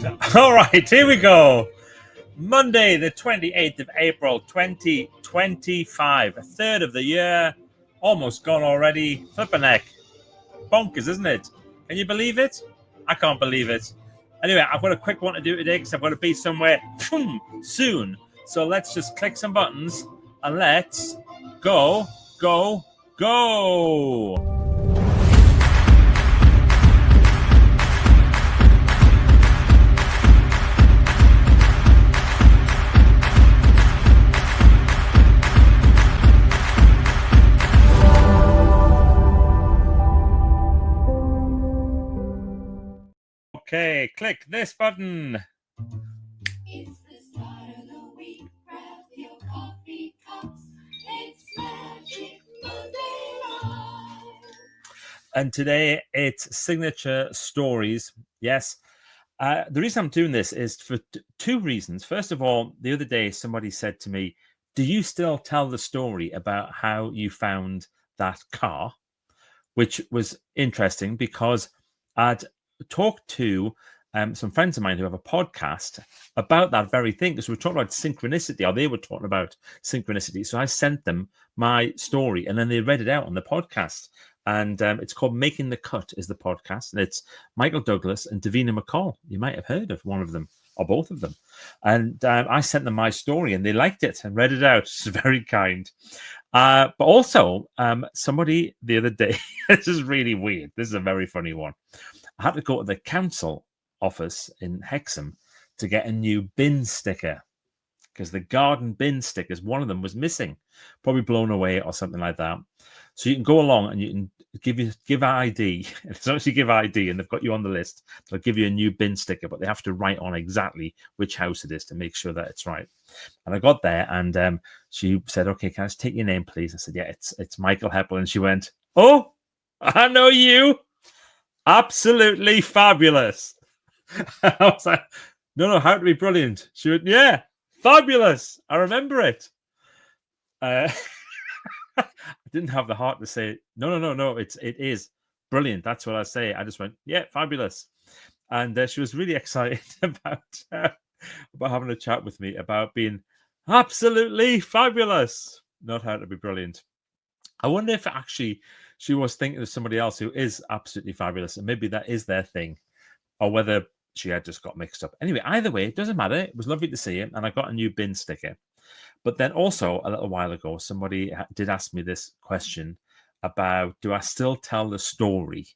All right, here we go. Monday, the 28th of April, 2025. A third of the year. Almost gone already. Flippin' heck. Bonkers, isn't it? Can you believe it? I can't believe it. Anyway, I've got a quick one to do today because I've got to be somewhere soon. So let's just click some buttons and let's go. Okay, click this button. It's the start of the week. Grab your coffee cups. It's Magic Monday Live. And today it's signature stories. Yes. The reason I'm doing this is for two reasons. First of all, the other day somebody said to me, do you still tell the story about how you found that car? Which was interesting because I'd talked to some friends of mine who have a podcast about that very thing, because we were talking about synchronicity, or they were talking about synchronicity. So I sent them my story and then they read it out on the podcast. And it's called Making the Cut is the podcast. And it's Michael Douglas and Davina McCall. You might have heard of one of them or both of them. And I sent them my story and they liked it and read it out. It's very kind. But also somebody the other day, this is really weird. This is a very funny one. I had to go to the council office in Hexham to get a new bin sticker because the garden bin stickers, one of them was missing, probably blown away or something like that. So you can go along and you can give ID. As long as you give ID and they've got you on the list, they'll give you a new bin sticker, but they have to write on exactly which house it is to make sure that it's right. And I got there and she said, okay, can I just take your name, please? I said, yeah, it's Michael Heppel. And she went, oh, I know you. Absolutely fabulous. I was like, no, how to be brilliant. She went, yeah, fabulous. I remember it. I didn't have the heart to say, no, it is brilliant. That's what I say. I just went, yeah, fabulous. And she was really excited about having a chat with me about being absolutely fabulous. Not how to be brilliant. I wonder if actually she was thinking of somebody else who is absolutely fabulous, and maybe that is their thing, or whether she had just got mixed up. Anyway, either way, it doesn't matter. It was lovely to see it, and I got a new bin sticker. But then also, a little while ago, somebody did ask me this question about, do I still tell the story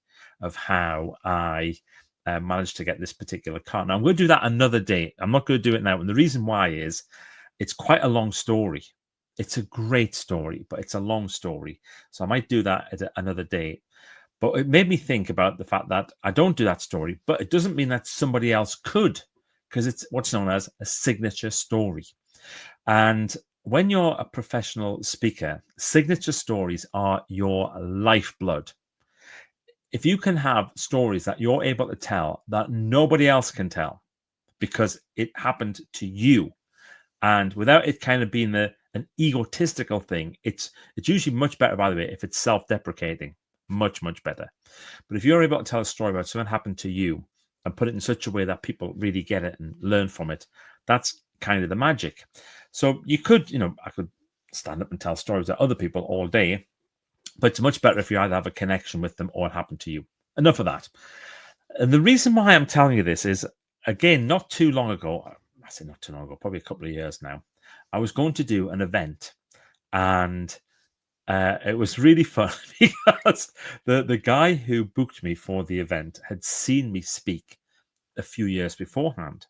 of how I managed to get this particular car? Now, I'm going to do that another day. I'm not going to do it now. And the reason why is it's quite a long story. It's a great story, but it's a long story. So I might do that at another day. But it made me think about the fact that I don't do that story, but it doesn't mean that somebody else could, because it's what's known as a signature story. And when you're a professional speaker, signature stories are your lifeblood. If you can have stories that you're able to tell that nobody else can tell because it happened to you, and without it kind of being an egotistical thing, it's usually much better, by the way, if it's self-deprecating, much better. But if you're able to tell a story about something happened to you and put it in such a way that people really get it and learn from it, that's kind of the magic. So you could, I could stand up and tell stories about other people all day, but it's much better if you either have a connection with them or it happened to you. Enough of that. And the reason why I'm telling you this is, again, not too long ago, I say not too long ago, probably a couple of years now, I was going to do an event, and it was really fun because the guy who booked me for the event had seen me speak a few years beforehand.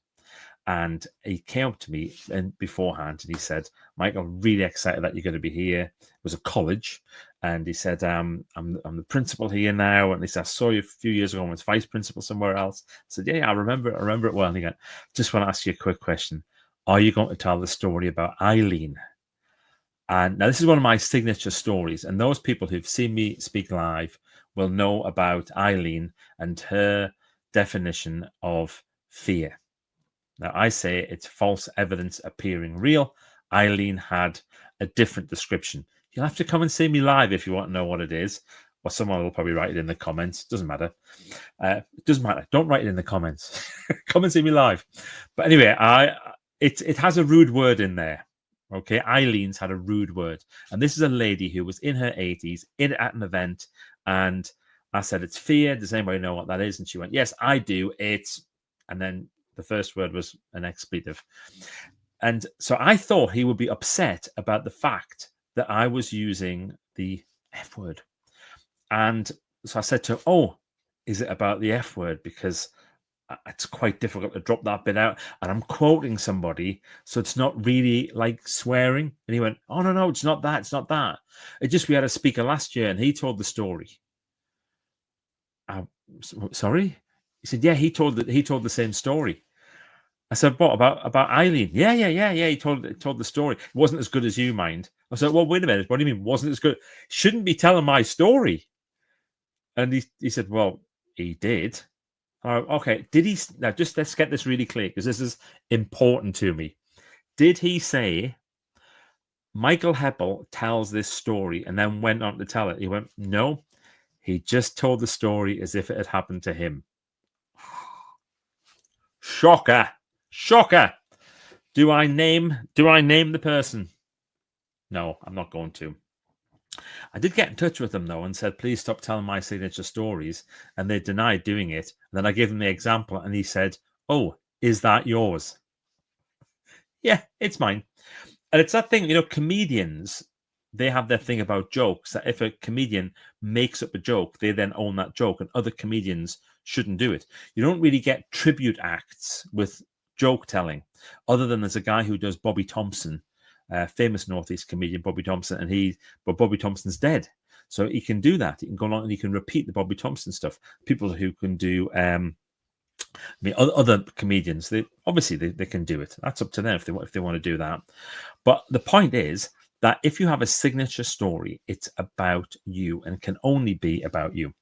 And he came up to me beforehand and he said, Mike, I'm really excited that you're going to be here. It was a college. And he said, I'm the principal here now. And he said, I saw you a few years ago. I was vice principal somewhere else. I said, yeah, I remember it well. And he went, just want to ask you a quick question. Are you going to tell the story about Eileen? And now this is one of my signature stories. And those people who've seen me speak live will know about Eileen and her definition of fear. Now, I say it's false evidence appearing real. Eileen had a different description. You'll have to come and see me live if you want to know what it is. or someone will probably write it in the comments. Doesn't matter. It doesn't matter. Don't write it in the comments. Come and see me live. But anyway, it has a rude word in there. Okay, Eileen's had a rude word, and this is a lady who was in her 80s at an event, and I said, "It's fear. Does anybody know what that is?" And she went, "Yes, I do. It's," and then the first word was an expletive. And so I thought he would be upset about the fact that I was using the F word. And so I said to her, "Oh, is it about the F word? Because it's quite difficult to drop that bit out. And I'm quoting somebody, so it's not really like swearing." And he went, "Oh, no, it's not that. It's not that. It just, we had a speaker last year and he told the story." Sorry? He said, "Yeah, he told the same story." I said, "What about Eileen?" Yeah. He told the story. It wasn't as good as you, mind. I said, "Well, wait a minute. What do you mean wasn't as good? Shouldn't be telling my story." And he said, "Well, he did." Okay. Did he? Now, just let's get this really clear, because this is important to me. Did he say Michael Heppel tells this story and then went on to tell it? He went, "No, he just told the story as if it had happened to him." Shocker. Do I name the person? No, I'm not going to. I did get in touch with them though and said, "Please stop telling my signature stories," and they denied doing it. And then I gave him the example and he said, "Oh, is that yours?" Yeah, it's mine. And it's that thing, comedians, they have their thing about jokes, that if a comedian makes up a joke, they then own that joke, and other comedians shouldn't do it. You don't really get tribute acts with joke telling, other than there's a guy who does Bobby Thompson, famous Northeast comedian Bobby Thompson, but Bobby Thompson's dead. So he can do that. He can go along and he can repeat the Bobby Thompson stuff. People who can do other comedians, they can do it. That's up to them if they want to do that. But the point is that if you have a signature story, it's about you and can only be about you.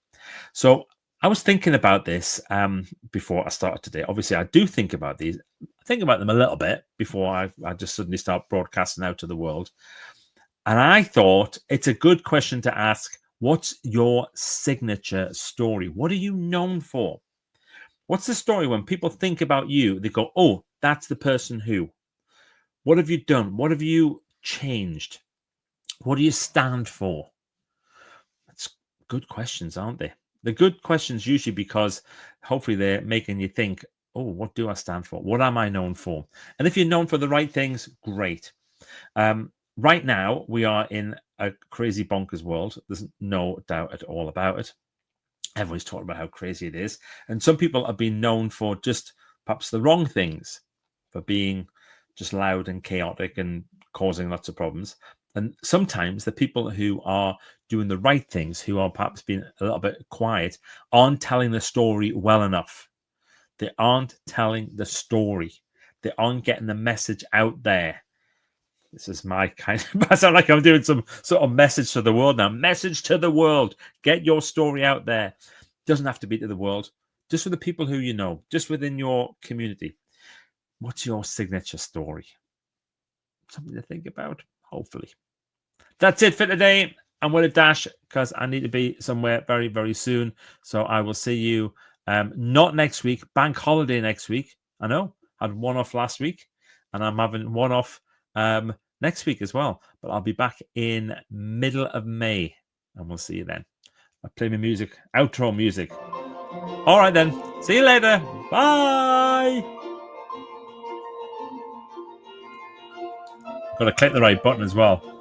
So I was thinking about this before I started today. Obviously, I do think about these. I think about them a little bit before I just suddenly start broadcasting out to the world. And I thought it's a good question to ask. What's your signature story? What are you known for? What's the story when people think about you? They go, "Oh, that's the person who." What have you done? What have you changed? What do you stand for? That's good questions, aren't they? They're good questions usually because hopefully they're making you think, "Oh, what do I stand for? What am I known for?" And if you're known for the right things, great. Right now, we are in a crazy bonkers world. There's no doubt at all about it. Everyone's talking about how crazy it is. And some people have been known for just perhaps the wrong things, for being just loud and chaotic and causing lots of problems. And sometimes the people who are doing the right things, who are perhaps being a little bit quiet, aren't telling the story well enough. They aren't telling the story. They aren't getting the message out there. This is my kind of... I sound like I'm doing some sort of message to the world now. Message to the world. Get your story out there. Doesn't have to be to the world. Just with the people who you know. Just within your community. What's your signature story? Something to think about, hopefully. That's it for today. I'm going to dash because I need to be somewhere very, very soon. So I will see you not next week. Bank holiday next week. I know. I had one off last week. And I'm having one off next week as well. But I'll be back in middle of May. And we'll see you then. I'll play my music. Outro music. All right then. See you later. Bye. Got to click the right button as well.